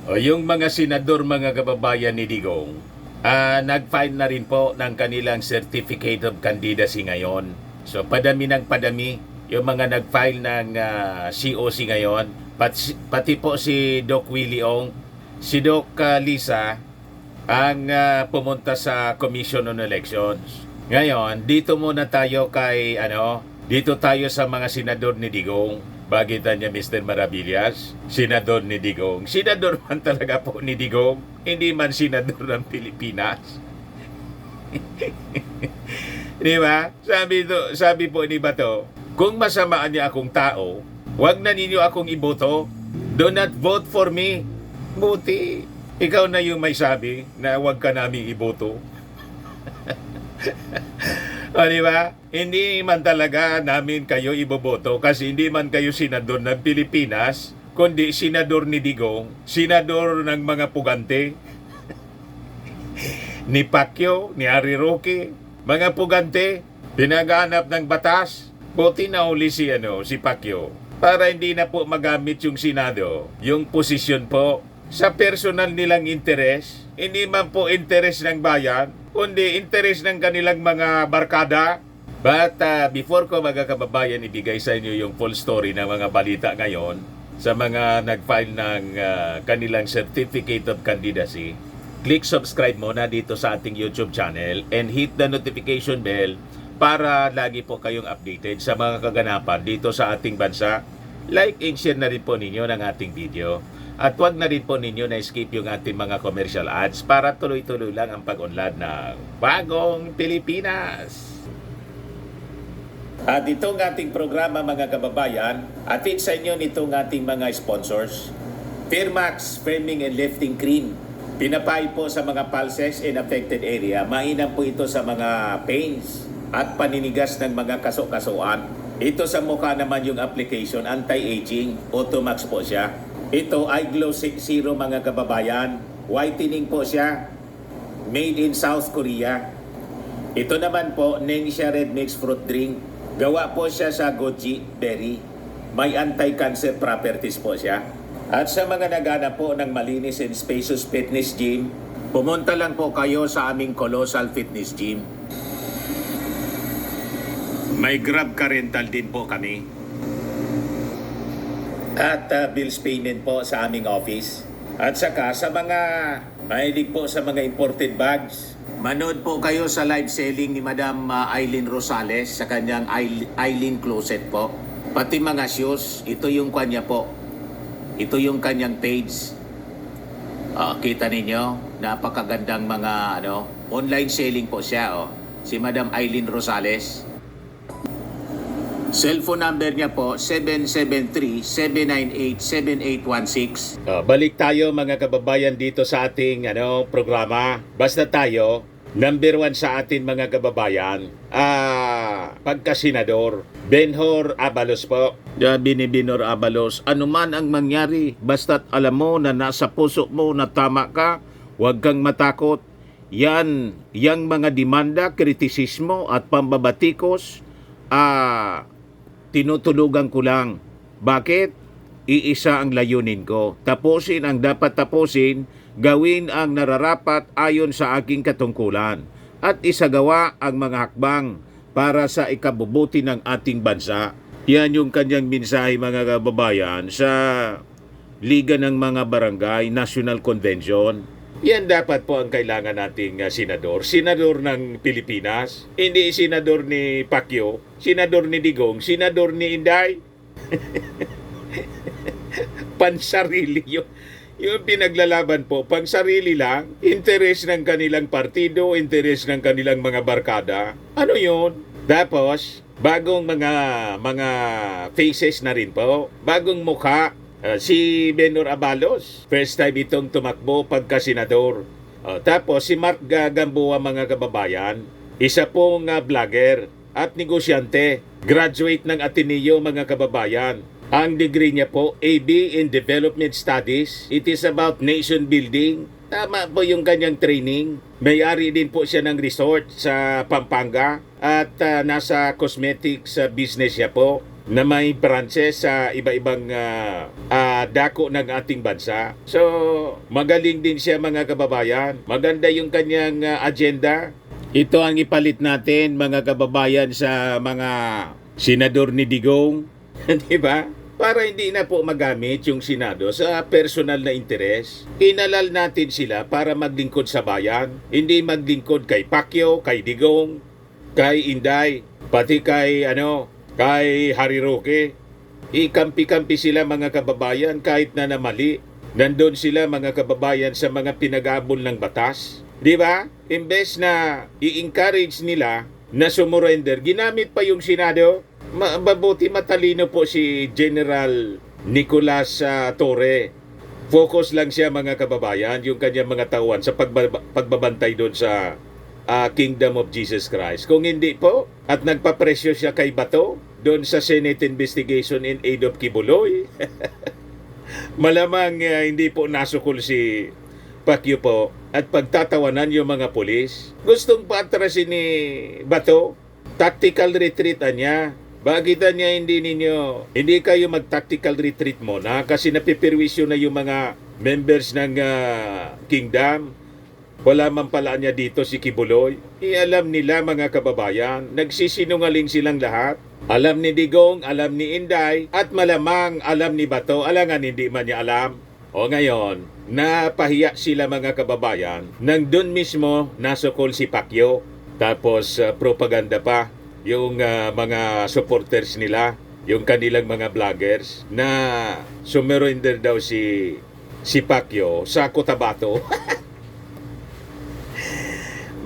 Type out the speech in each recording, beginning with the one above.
O yung mga senador, mga kababayan ni Digong, nag-file na rin po ng kanilang Certificate of Candidacy ngayon. So padami ng padami yung mga nag-file ng COC ngayon. Pati po si Doc Willie Ong, si Doc Lisa, ang pumunta sa Commission on Elections. Ngayon, dito muna tayo dito tayo sa mga senador ni Digong. Bagita niya Mr. Maravillas, senador ni Digong. Senador man talaga po ni Digong, hindi man senador ng Pilipinas. Di ba? Sabi po ni Bato, kung masamaan niya akong tao, wag na ninyo akong iboto. Do not vote for me. Buti, ikaw na yung may sabi na wag ka namin iboto. O diba? Hindi man talaga namin kayo iboboto kasi hindi man kayo senador ng Pilipinas, kundi senador ni Digong, senador ng mga pugante, ni Pacquiao, ni Harry Roque, mga pugante, pinaghanap ng batas. Buti na uli si Pacquiao para hindi na po magamit yung Senado, yung posisyon po sa personal nilang interes, hindi man po interes ng bayan, kundi interes ng kanilang mga barkada. But before ko mga kababayan ibigay sa inyo yung full story ng mga balita ngayon sa mga nag-file ng kanilang Certificate of Candidacy, click subscribe muna dito sa ating YouTube channel and hit the notification bell para lagi po kayong updated sa mga kaganapan dito sa ating bansa. Like and share na rin po ninyo ng ating video. At huwag na rin po ninyo na-skip yung ating mga commercial ads para tuloy-tuloy lang ang pag-unlad ng Bagong Pilipinas. At itong ating programa mga kababayan, atid sa inyo nitong ating mga sponsors. Firmax Firming and Lifting Cream. Pinapay po sa mga pulses in affected area. Mainam po ito sa mga pains at paninigas ng mga kaso-kasuan. Ito sa mukha naman yung application, anti-aging, Automax po siya. Ito ay Glow 60 mga kababayan. Whitening po siya. Made in South Korea. Ito naman po, Nengxia Red Mix Fruit Drink. Gawa po siya sa goji berry. May anti-cancer properties po siya. At sa mga naghanap po ng malinis and spacious fitness gym, pumunta lang po kayo sa aming Colossal Fitness Gym. May Grab ka rental din po kami. At bills payment po sa aming office. At saka sa mga mahilig po sa mga imported bags, manood po kayo sa live selling ni Madam Eileen Rosales sa kanyang Eileen Closet po. Pati mga shoes, ito yung kanya po. Ito yung kanyang page. Kita ninyo, napakagandang mga online selling po siya. Si Madam Eileen Rosales. Cellphone number niya po, 773-798-7816. Balik tayo mga kababayan dito sa ating programa. Basta tayo, number 1 sa atin mga kababayan, pagkasenador. Benhur Abalos po. Sabi ni Benhur Abalos, anuman ang mangyari, basta't alam mo na nasa puso mo na tama ka, huwag kang matakot. Yang mga demanda, kritisismo at pambabatikos, tinutulugan ko lang. Bakit? Iisa ang layunin ko. Tapusin ang dapat tapusin, gawin ang nararapat ayon sa aking katungkulan, at isagawa ang mga hakbang para sa ikabubuti ng ating bansa. Yan yung kanyang mensahe mga kababayan sa Liga ng mga Barangay National Convention. Yan dapat po ang kailangan nating senador. Senador ng Pilipinas. Hindi senador ni Pacquiao, senador ni Digong, senador ni Inday. Pansarili yun. Yung pinaglalaban po, pansarili lang. Interes ng kanilang partido, interes ng kanilang mga barkada. Ano yun? Tapos, bagong mga faces na rin po. Bagong mukha. Si Benhur Abalos, first time itong tumakbo pagka-senador. Tapos si Mark Gamboa mga kababayan, isa pong vlogger at negosyante, graduate ng Ateneo mga kababayan. Ang degree niya po, AB in Development Studies. It is about nation building. Tama po yung kanyang training. May-ari din po siya ng resort sa Pampanga at nasa cosmetics business siya po. na may branches sa iba-ibang dako ng ating bansa. So, magaling din siya mga kababayan. Maganda yung kanyang agenda. Ito ang ipalit natin mga kababayan sa mga senador ni Digong. Di ba? Para hindi na po magamit yung Senado sa personal na interes. Inalal natin sila para maglingkod sa bayan. Hindi maglingkod kay Pacquiao, kay Digong, kay Inday, pati kay Harry Roque. Ikampi-kampi sila mga kababayan kahit na namali. Nandun sila mga kababayan sa mga pinag-abol ng batas. Di ba? Imbes na i-encourage nila na sumurrender, ginamit pa yung Senado. Mabuti matalino po si General Nicolas Torre. Focus lang siya mga kababayan, yung kanyang mga tauhan sa pagbabantay doon sa Kingdom of Jesus Christ. Kung hindi po, at nagpapresyo siya kay Bato doon sa Senate investigation in aid of Kibuloy, malamang hindi po nasukol si Pacquiao po at pagtatawanan yung mga pulis. Gustong paatrasin ni Bato, tactical retreat niya. Bakit niya hindi kayo mag-tactical retreat muna kasi napipirwisyo na yung mga members ng Kingdom. Wala man pala niya dito si Kibuloy. Alam nila mga kababayan, nagsisinungaling silang lahat. Alam ni Digong, alam ni Inday, at malamang alam ni Bato, alangan hindi man niya alam. O ngayon, napahiya sila mga kababayan, nang doon mismo nasukol si Pacquiao. Tapos propaganda pa yung mga supporters nila, yung kanilang mga vloggers, na sumurrender daw si Pacquiao sa Cotabato.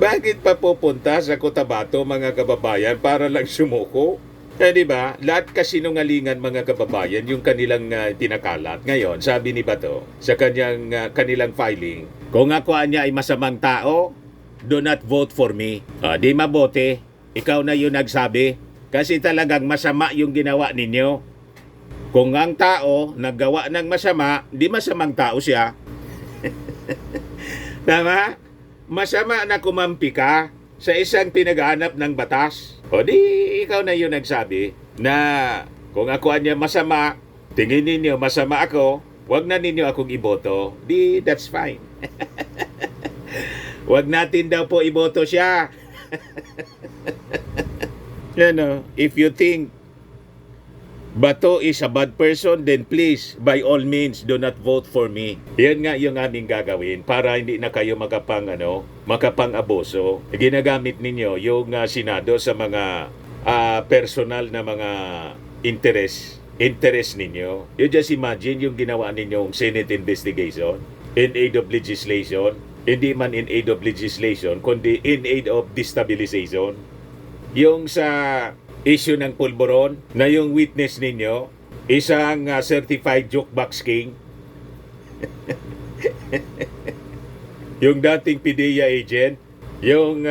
Bakit pa pupunta sa Cotabato mga kababayan para lang sumuko? Di ba? Lahat kasinungalingan mga kababayan yung kanilang tinakalat. Ngayon, sabi ni Bato sa kanilang filing, kung ako niya ay masamang tao, do not vote for me. Di mabuti. Ikaw na yung nagsabi. Kasi talagang masama yung ginawa ninyo. Kung ang tao naggawa ng masama, di masamang tao siya. Tama? Masama na kumampi ka sa isang pinaghanap ng batas. O di, ikaw na yung nagsabi na kung ako niya masama, tingin ninyo masama ako, wag na ninyo akong iboto. Di, that's fine. Wag natin daw po iboto siya. If you think Bato is a bad person, then please, by all means, do not vote for me. Yan nga yung aming gagawin para hindi na kayo makapang-abuso. Ginagamit ninyo yung Senado sa mga personal na mga interest ninyo. You just imagine yung ginawa ninyong Senate investigation in aid of legislation. Hindi man in aid of legislation, kundi in aid of destabilization. Yung sa issue ng pulburon na yung witness ninyo, isang certified jukebox king. Yung dating PDEA agent, yung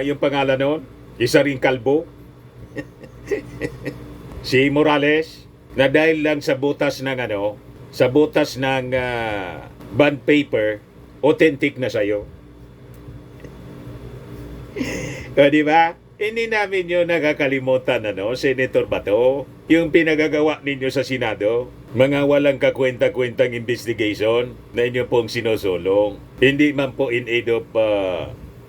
yung pangalan nun, isa ring kalbo. Si Morales, na dahil lang sa butas ng bond paper, authentic na sa'yo. O, di ba? Hindi namin yun nakakalimutan, Senator Bato. Yung pinagagawa ninyo sa Senado, mga walang kakwenta-kwentang investigation na inyo pong sinusulong. Hindi man po in aid of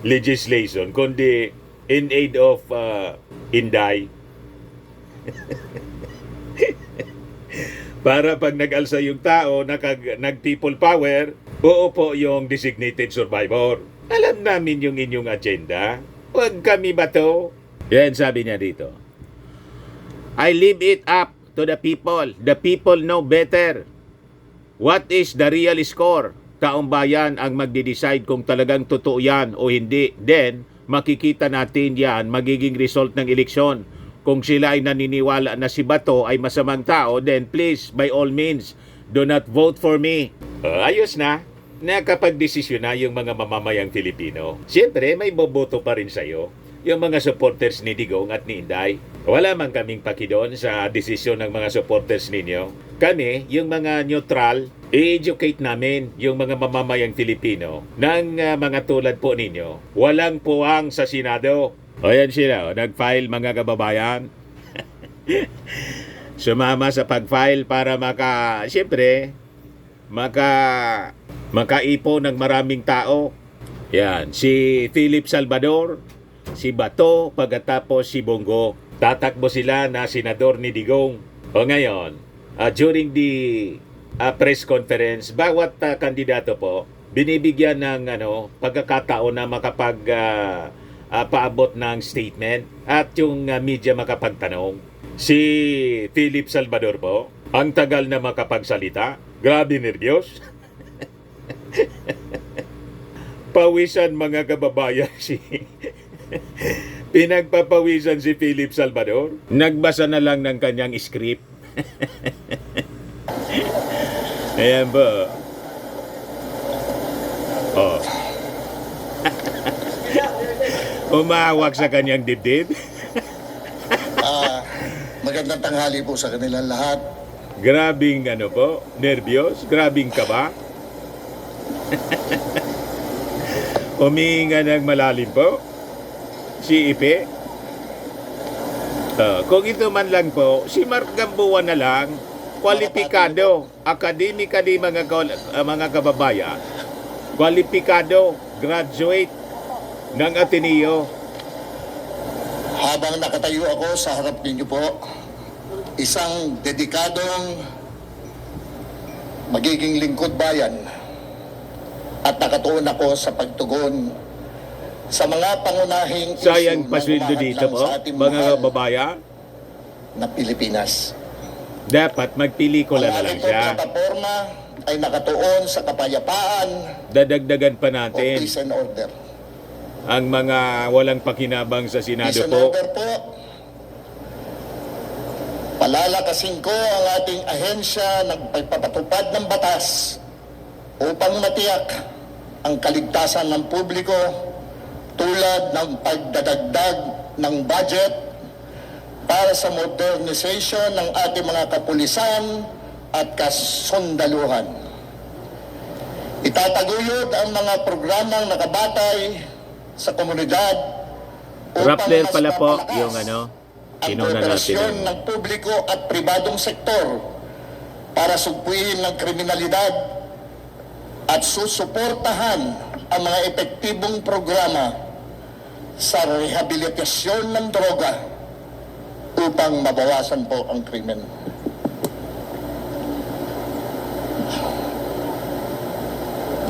legislation, kundi in aid of Inday. Para pag nag-alsa yung tao, nag-people power, uupo yung designated survivor. Alam namin yung inyong agenda. Huwag kami Bato. Yan sabi niya dito. I leave it up to the people. The people know better. What is the real score? Taong bayan ang magde-decide kung talagang totoo yan o hindi. Then, makikita natin yan, magiging result ng eleksyon. Kung sila ay naniniwala na si Bato ay masamang tao, then please, by all means, do not vote for me. Ayos na. Nakapag-desisyon na yung mga mamamayang Filipino. Siyempre, may boboto pa rin sa'yo. Yung mga supporters ni Digong at ni Inday. Wala man kaming pakidon sa desisyon ng mga supporters ninyo. Kami, yung mga neutral, i-educate namin yung mga mamamayang Filipino ng mga tulad po ninyo. Walang puwang sa Senado. O yan sila, nag-file mga kababayan. sumama sa pag-file para siyempre, makaipo ng maraming tao. Yan, si Philip Salvador, si Bato, pagkatapos si Bongo. Tatakbo sila na senador ni Digong. O ngayon, during the press conference, bawat kandidato po, binibigyan ng pagkakataon na paabot ng statement at yung media makapagtanong. Si Philip Salvador po, ang tagal na makapagsalita. Grabe nervyos. Pawisan mga kababayan pinagpapawisan si Philip Salvador. Nagbasa na lang ng kanyang script. Ayan ba? Oh. Umawak sa kanyang dibdib. Magandang tanghali po sa kanilang lahat. Grabing po, nervyos, grabing kaba. Huminga ng malalim po si Ipe. Kung ito man lang po, si Mark Gamboa na lang, kwalipikado, akademikali mga kababayan, kwalipikado, graduate ng Ateneo. Habang nakatayo ako sa harap ninyo po, isang dedikadong magiging lingkod bayan at nakatuon ako sa pagtugon sa mga pangunahing Sayang issue pasweldo na dito po, sa ating mga mahal kababayan. na Pilipinas. Dapat magpelikula na lang Ang ating siya. plataforma ay nakatuon sa kapayapaan Dadagdagan pa o natin peace and order. ang mga walang pakinabang sa Senado Peace and po. order po. Palalakasin ko ang ating ahensya ng pagpapatupad ng batas upang matiyak ang kaligtasan ng publiko tulad ng pagdadagdag ng budget para sa modernization ng ating mga kapulisan at kasundaluhan. Itataguyod ang mga programang nakabatay sa komunidad Rappler mas pala po mapalakas yung ang kinuna natin. kooperasyon ng publiko at pribadong sektor para sugpuin ng kriminalidad at susuportahan ang mga epektibong programa sa rehabilitasyon ng droga upang mabawasan po ang krimen.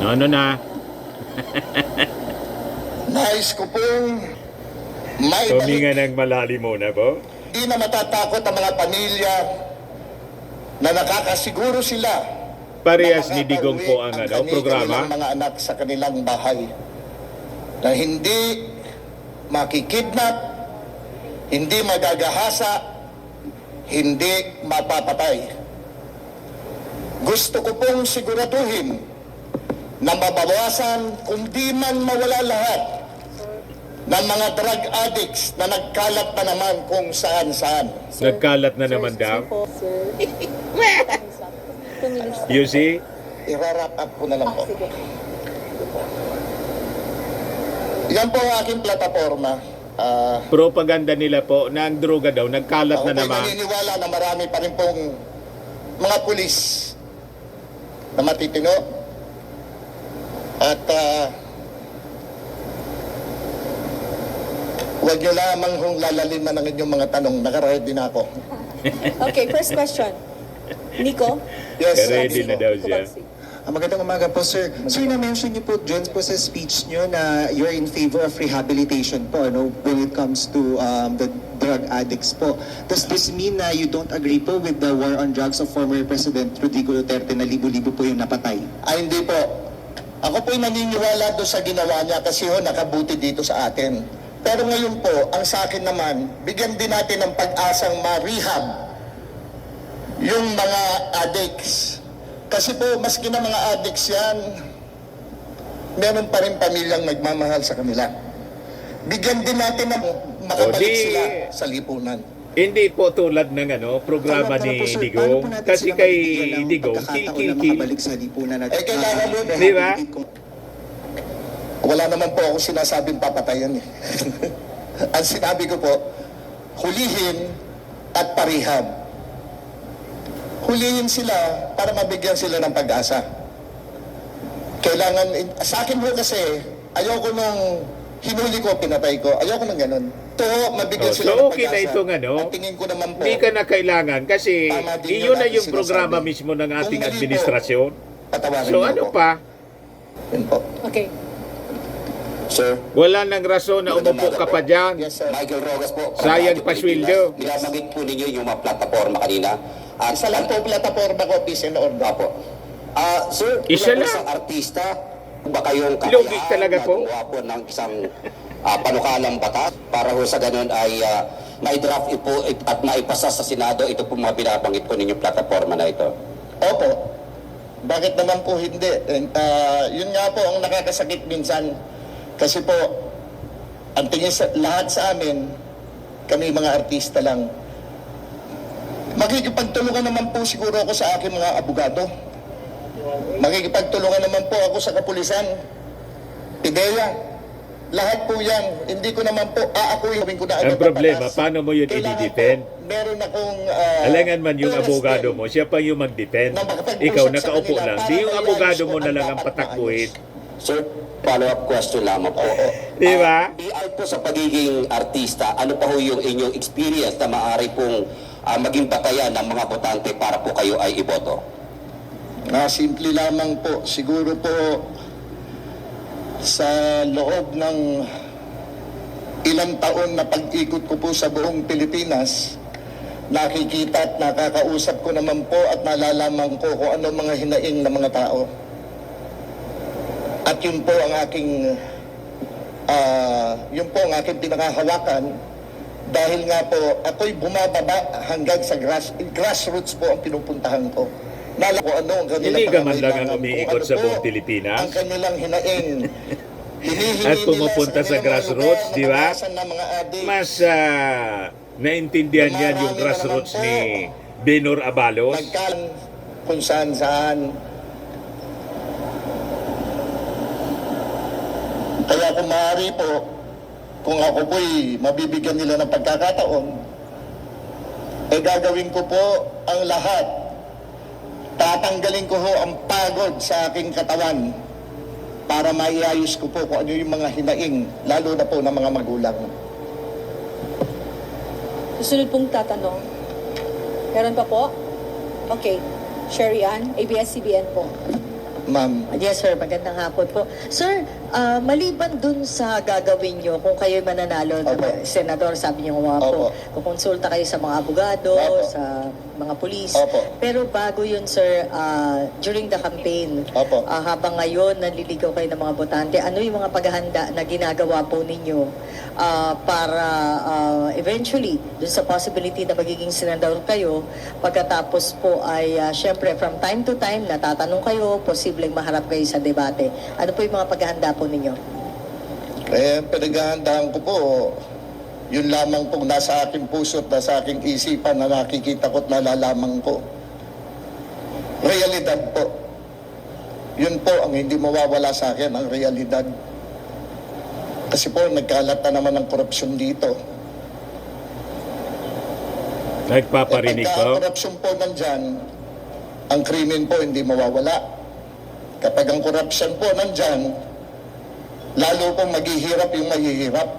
Ano na? Nais ko pong may Huminga ng malalim muna po. di na matatakot ang mga pamilya na nakakasiguro sila Parehas na ni Digong po ang kanilang programa. mga anak sa kanilang bahay na hindi makikidnap, hindi magagahasa, hindi mapapatay. Gusto ko pong siguraduhin na mabawasan kung di man mawala lahat ng mga drug addicts na nagkalat na naman kung saan-saan. Nagkalat na naman daw. You see? I-wrap up ko na lang po. Yan po ang aking plataforma. Propaganda nila po na ang droga daw nagkalat Ako na po'y naman. naniniwala na marami pa rin pong mga pulis na matitino. At huwag nyo lamang hong lalalin na ng inyong mga tanong. Nakaready na ako. Okay, first question. Nico? Yes, Ready na daw siya. Magandang umaga po, sir. Sir, na-mention niyo po dyan po sa speech niyo na you're in favor of rehabilitation po, when it comes to the drug addicts po. Does this mean na you don't agree po with the war on drugs of former President Rodrigo Duterte na libo-libo po yung napatay? Ay, hindi po. Ako po'y naniniwala doon sa ginawa niya kasi nakabuti dito sa atin. Pero ngayon po, ang sa akin naman, bigyan din natin ng pag-asang ma-rehab yung mga addicts. Kasi po, maski na mga addicts yan, meron pa rin pamilyang nagmamahal sa kanila. Bigyan din natin ng makabalik sila sa lipunan. Hindi po tulad ng programa ni Digong. Kasi kay Digong, kill. Makabalik sa lipunan at kailangan mo, Di ba? Wala naman po ako sinasabing papatayan eh. Ang sinabi ko po, hulihin at parihab. hulihin sila para mabigyan sila ng pag-asa. Kailangan, sa akin po kasi, ayoko nung hinuli ko, pinatay ko. Ayoko nang ganun. To, mabigyan Oh, sila so ng okay pag-asa. na itong ano, At tingin ko naman po, hindi ka na kailangan kasi Tama din iyon yung na ating yung programa sinasabi. mismo ng ating Kung mali po, administrasyon. patawarin So niyo ano ako. pa? Yun po. Okay. Sir, Wala nang rason na umupo ka pa dyan. Yes, sir. Michael Rogas po. Sayang Radyo pasweldo. Pilipinas. Nilabanggit po ninyo yung mga plataforma kanina. At Isa lang po plataforma ko, peace and order. po. Sir, Isa bilang lang. isang artista, ba kayong Lugi talaga po. na gumawa po ng isang panukalang batas para ho sa ganun ay ma-draft po at maipasa sa Senado ito po mga binabanggit po ninyong plataforma na ito? Opo. Bakit naman po hindi? Yun nga po ang nakakasakit minsan. Kasi po, ang tingin sa lahat sa amin, kami mga artista lang. Makikipagtulungan naman po siguro ako sa aking mga abogado. Makikipagtulungan naman po ako sa kapulisan. Ideya. Lahat po yan. Hindi ko naman po aakuin ko na Ang agad problema, batas. paano mo yun Kailangan i-defend? po, meron akong Alangan man yung oras abogado din. mo, siya pa yung mag-defend. Na makapag-usap Ikaw sa nakaupo kanila lang. para Di yung maayos abogado ko mo na ang lang ang dapat patakbuhin. Sir, follow-up question lamang po. Di ba? Beyond po sa pagiging artista, ano pa ho yung inyong experience na maaari pong maging batayan ng mga botante para po kayo ay iboto? Simple lamang po. Siguro po sa loob ng ilang taon na pag-ikot ko po sa buong Pilipinas, nakikita at nakakausap ko naman po at nalalaman ko kung ano mga hinaing ng mga tao. At yun po ang aking pinakahawakan dahil nga po ako'y bumababa hanggang sa grassroots po ang pinupuntahan ko. Nala ko ano ang kanilang Hindi ka man lang ang pangangailangan, umiikot kung ano sa po buong Pilipinas. ang kanilang hinaing. Hinihingi At nila pumupunta sa kanilang mga grassroots, lugar na di ba? kawasan ng mga adik. Mas naintindihan yan yung Marami na grassroots naman po. ni Benor Abalos. Nagkalan kung saan. Kaya kung maaari po, kung ako po'y mabibigyan nila ng pagkakataon, gagawin ko po ang lahat. Tatanggalin ko ho ang pagod sa aking katawan para maiayos ko po kung ano yung mga hinaing, lalo na po ng mga magulang. Susunod pong tatanong. Meron pa po? Okay. Sherry Ann, ABS-CBN po. Ma'am, Yes sir, magandang hapon po. Sir, maliban dun sa gagawin nyo, kung kayo'y mananalo ng Opo. senador, sabi niyo nga po, Opo. kukonsulta kayo sa mga abogado, Opo. sa mga pulis. Opo. Pero bago yun sir, during the campaign, Opo. habang ngayon nanliligaw kayo ng mga botante, ano yung mga paghahanda na ginagawa po ninyo para eventually, dun sa possibility na magiging senador kayo, pagkatapos po ay syempre from time to time, natatanong kayo, posibleng maharap kayo sa debate. Ano po yung mga paghahanda po ninyo? pinaghahandaan ko po, yun lamang pong nasa aking puso at nasa aking isipan na nakikita ko at nalalaman ko. Realidad po. Yun po ang hindi mawawala sa akin, ang realidad. Kasi po, nagkalat na naman ng korupsyon dito. Nagpaparinig Pagka ko. korupsyon po nandyan, ang krimen po hindi mawawala. Kapag ang korupsyon po nandyan, lalo pong maghihirap yung mahihirap.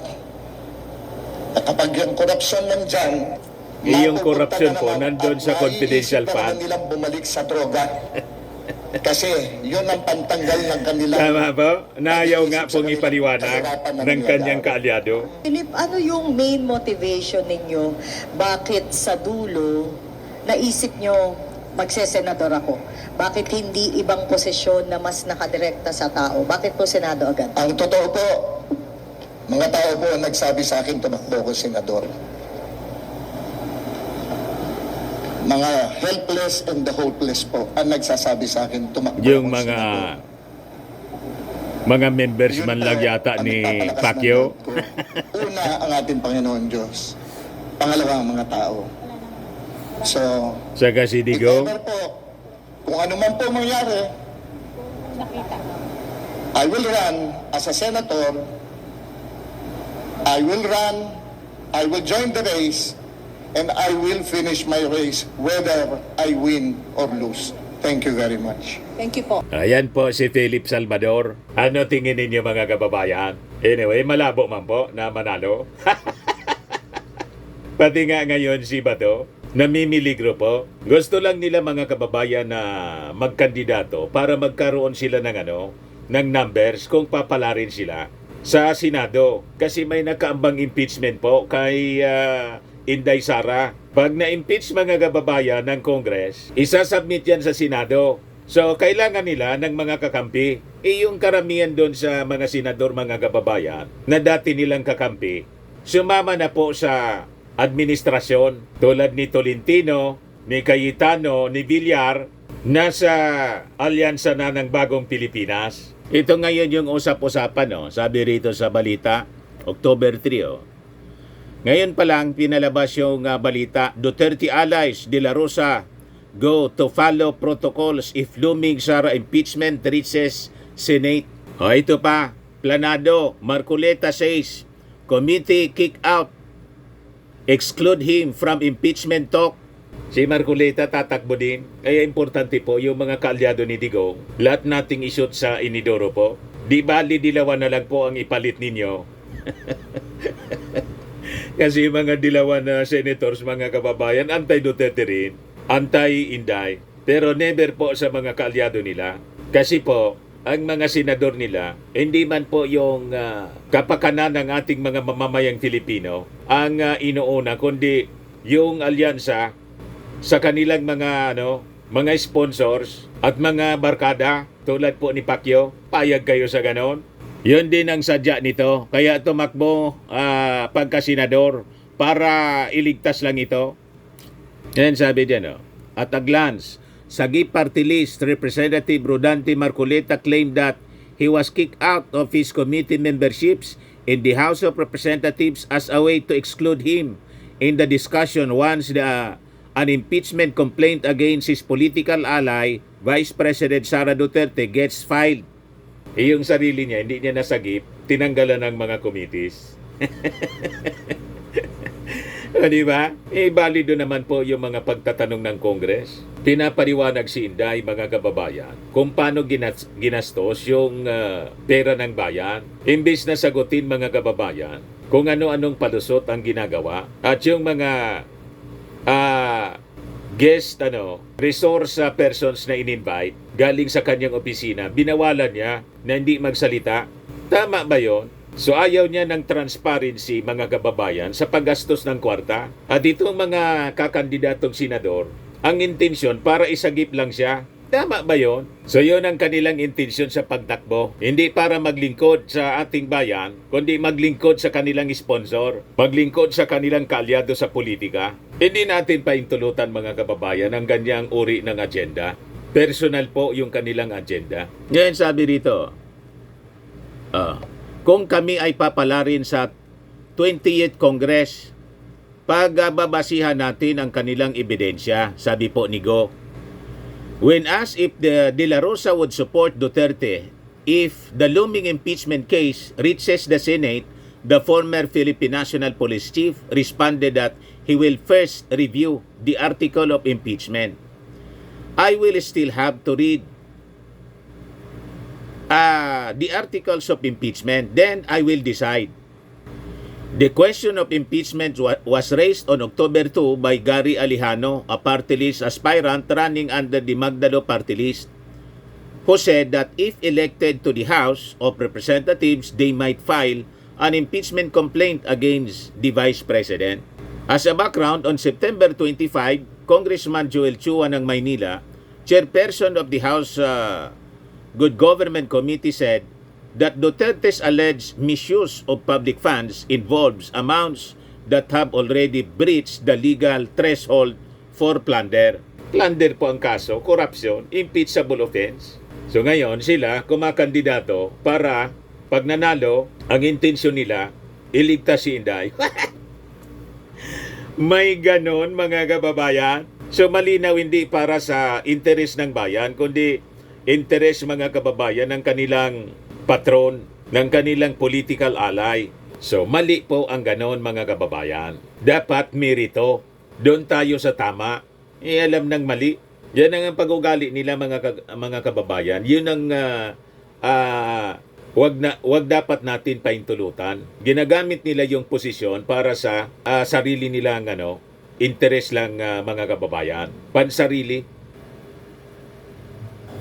At kapag yung korupsyon nandyan, Yung mapupunta corruption na po naman nandun at sa confidential maiisip na naman fund. nilang bumalik sa droga. Kasi yun ang pantanggal ng kanilang... Tama ba? Nayaw nga pong ipaliwanag ng kanyang kaalyado. Philip, ano yung main motivation ninyo? Bakit sa dulo naisip nyo magsesenador ako? Bakit hindi ibang posisyon na mas nakadirekta sa tao? Bakit po Senado agad? Ang totoo po, mga tao po ang nagsabi sa akin tumakbo ko senador. Mga helpless and the hopeless po ang nagsasabi sa akin tumakbo Yung ko mga senador. members Yun man po lang yata ang ni nagpapalakas ng Pacquiao. loob ko. Una, ang ating Panginoon Diyos. Pangalawa, ang mga tao. So, Saka si if Digo. ever po, kung ano man po mangyari, I will run as a senator. I will run. I will join the race. and I will finish my race whether I win or lose. Thank you very much. Thank you po. Ayan po si Philip Salvador. Ano tingin ninyo mga kababayan? Anyway, malabo man po na manalo. Pati nga ngayon si Bato, namimiligro po. Gusto lang nila mga kababayan na magkandidato para magkaroon sila ng numbers kung papalarin sila sa Senado. Kasi may nakaambang impeachment po kay Inday Sara. Pag na-impeach mga kababayan ng Congress, isasubmit yan sa Senado. So, kailangan nila ng mga kakampi. Yung karamihan doon sa mga senador, mga kababayan, na dati nilang kakampi, sumama na po sa administrasyon tulad ni Tolentino, ni Cayetano, ni Villar, nasa alyansa na ng Bagong Pilipinas. Ito ngayon yung usap-usapan, no? Sabi rito sa balita, October 3, oh. Ngayon pa lang pinalabas yung balita, Duterte allies De La Rosa go to follow protocols if looming Sara impeachment reaches Senate. O ito pa, planado, Marcoleta says, committee kick out, exclude him from impeachment talk. Si Marcoleta tatakbo din. Kaya importante po yung mga kaalyado ni Digong, lahat nating isut sa inidoro po. Di bali dilawan na lang po ang ipalit ninyo. Kasi mga dilawan na senators, mga kababayan, anti-Duterte rin, anti-Inday. Pero never po sa mga kaalyado nila. Kasi po, ang mga senador nila, hindi man po yung kapakanan ng ating mga mamamayang Filipino ang inuuna, kundi yung alyansa sa kanilang mga mga sponsors at mga barkada tulad po ni Pacquiao. Payag kayo sa ganon? Yun din ang sadya nito. Kaya tumakbo pagka-senador para iligtas lang ito. Yan sabi dyan, at a glance, Sagip Party List Representative Rodante Marcoleta claimed that he was kicked out of his committee memberships in the House of Representatives as a way to exclude him in the discussion once an impeachment complaint against his political ally, Vice President Sara Duterte, gets filed. Yung sarili niya, hindi niya nasagip, tinanggalan ng mga committees. O, di ba? Balido naman po yung mga pagtatanong ng Congress. Pinapaliwanag si Inday, mga kababayan, kung paano ginastos yung pera ng bayan. Imbis na sagutin, mga kababayan, kung ano-anong palusot ang ginagawa at yung mga guest resource persons na in-invite galing sa kanyang opisina, binawalan niya na hindi magsalita. Tama ba yon? So ayaw niya ng transparency, mga kababayan, sa paggastos ng kwarta. At itong mga kakandidatong senador, ang intensyon para isagip lang siya. Tama ba yon? So yun ang kanilang intensyon sa pagtakbo. Hindi para maglingkod sa ating bayan, kundi maglingkod sa kanilang sponsor, maglingkod sa kanilang kaalyado sa politika. Hindi natin paintulutan, mga kababayan, ang ganyang uri ng agenda. Personal po yung kanilang agenda. Ngayon sabi rito, kung kami ay papalarin sa 28th Congress, pagbabasihan natin ang kanilang ebidensya, sabi po ni Go. When asked if the De La Rosa would support Duterte if the looming impeachment case reaches the Senate, the former Philippine National Police Chief responded that he will first review the article of impeachment. I will still have to read the articles of impeachment, then I will decide. The question of impeachment was raised on October 2 by Gary Alejano, a party list aspirant running under the Magdalo party list, who said that if elected to the House of Representatives, they might file an impeachment complaint against the Vice President. As a background, on September 25, Congressman Joel Chua ng Maynila, chairperson of the House Good Government Committee, said that Duterte's alleged misuse of public funds involves amounts that have already breached the legal threshold for plunder. Plunder po ang kaso, corruption, impeachable offense. So ngayon sila kumakandidato para pag nanalo, ang intensyon nila, iligtas si Inday. May ganon, mga kababayan. So malinaw, hindi para sa interes ng bayan, kundi interes, mga kababayan, ng kanilang patron, ng kanilang political ally. So mali po ang ganon, mga kababayan. Dapat merito doon tayo sa tama. Alam ng mali. Yan ang pag-ugali nila mga kababayan. Yun ang wag dapat natin paintulutan. Ginagamit nila yung posisyon para sa sarili nilang interest lang mga kababayan. Pansarili.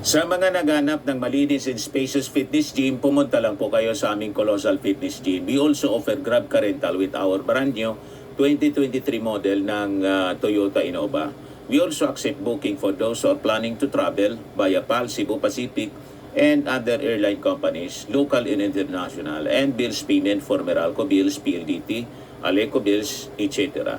Sa mga naghanap ng malinis and spacious fitness gym, pumunta lang po kayo sa aming Colossal Fitness Gym. We also offer Grab Car Rental with our brand new 2023 model ng Toyota Innova. We also accept booking for those who are planning to travel via PAL, Cebu Pacific, and other airline companies, local and international, and bills payment for Meralco Bills, PLDT, Aleco Bills, etc.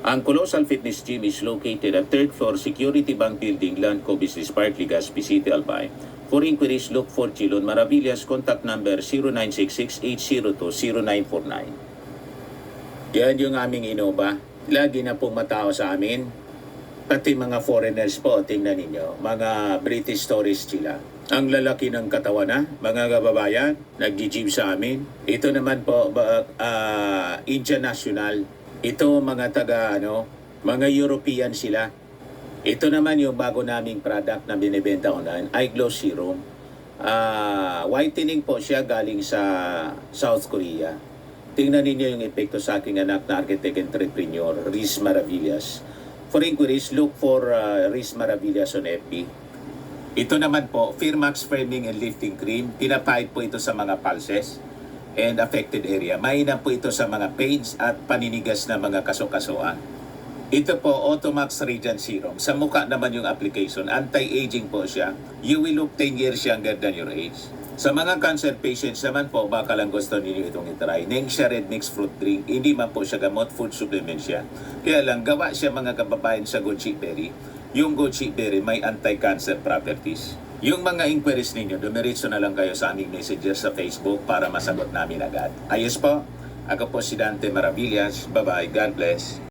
Ang Colossal Fitness Gym is located at 3rd floor Security Bank Building, Landco Business Park, Legazpi City, Albay. For inquiries, look for Chilon Maravillas. Contact number 0966-802-0949. Yan yung aming Innova. Lagi na pong matao sa amin. Pati mga foreigners po, tingnan ninyo. Mga British tourists sila. Ang lalaki ng katawan na, mga kababayan, nag-gym sa amin. Ito naman po, Indian National. Ito mga mga European sila. Ito naman yung bago naming product na binibenta online, Eye Glow Serum. Whitening po siya galing sa South Korea. Tingnan ninyo yung epekto sa aking anak na architect entrepreneur, Riz Maravillas. For inquiries, look for Riz Maravillas on FB. Ito naman po, Firmax Firming and Lifting Cream. Pinapahid po ito sa mga pulses and affected area. Mainam po ito sa mga pains at paninigas na mga kaso-kasuan. Ito po, Automax Radiant Serum. Sa mukha naman yung application. Anti-aging po siya. You will look 10 years younger than your age. Sa mga cancer patients naman po, baka lang gusto ninyo itong itry. Nengxia Red Mix Fruit Drink. Hindi man po siya gamot, food supplement siya. Kaya lang, gawa siya mga kababayan sa goji berry. Yung goji berry may anti-cancer properties. Yung mga inquiries ninyo, dumiretso na lang kayo sa aming messenger sa Facebook para masagot namin agad. Ayos po, ako po si Dante Maravillas. Bye-bye. God bless.